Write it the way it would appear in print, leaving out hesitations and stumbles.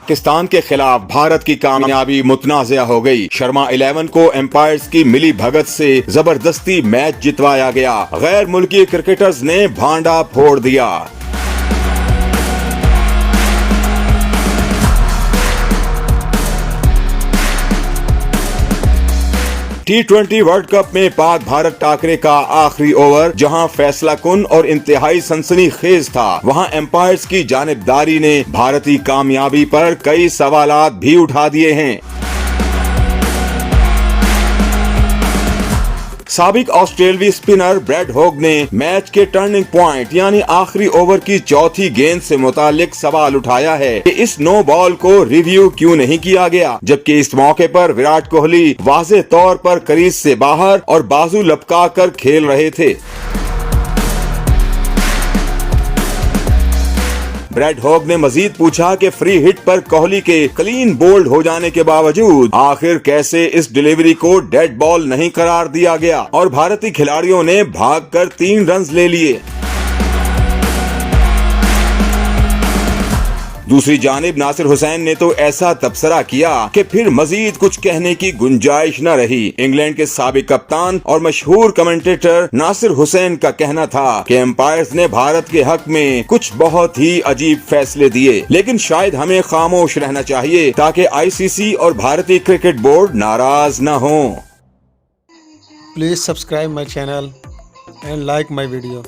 पाकिस्तान के खिलाफ भारत की कामयाबी मुतनाज़िया हो गई। शर्मा 11 को एम्पायर्स की मिली भगत से जबरदस्ती मैच जितवाया गया। गैर मुल्की क्रिकेटर्स ने भांडा फोड़ दिया। T20 वर्ल्ड कप में पाक भारत टाकरे का आखिरी ओवर जहां फैसला कुन और इंतहाई सनसनीखेज था, वहां एम्पायर्स की जानिबदारी ने भारतीय कामयाबी पर कई सवालात भी उठा दिए हैं। साबिक ऑस्ट्रेलियाई स्पिनर ब्रैड हॉग ने मैच के टर्निंग पॉइंट यानी आखिरी ओवर की चौथी गेंद से मुतालिक सवाल उठाया है कि इस नो बॉल को रिव्यू क्यों नहीं किया गया, जबकि इस मौके पर विराट कोहली वाज़ेह तौर पर क्रीज से बाहर और बाजू लपकाकर खेल रहे थे। ब्रैड हॉग ने मजीद पूछा कि फ्री हिट पर कोहली के क्लीन बोल्ड हो जाने के बावजूद आखिर कैसे इस डिलीवरी को डेड बॉल नहीं करार दिया गया और भारतीय खिलाड़ियों ने भागकर 3 रन ले लिए। दूसरी जानिब नासिर हुसैन ने तो ऐसा तबसरा किया कि फिर मजीद कुछ कहने की गुंजाइश न रही। इंग्लैंड के साबिक कप्तान और मशहूर कमेंटेटर नासिर हुसैन का कहना था कि एम्पायर्स ने भारत के हक में कुछ बहुत ही अजीब फैसले दिए, लेकिन शायद हमें खामोश रहना चाहिए ताकि ICC और भारतीय क्रिकेट बोर्ड नाराज न हो। Please subscribe my channel and like my video.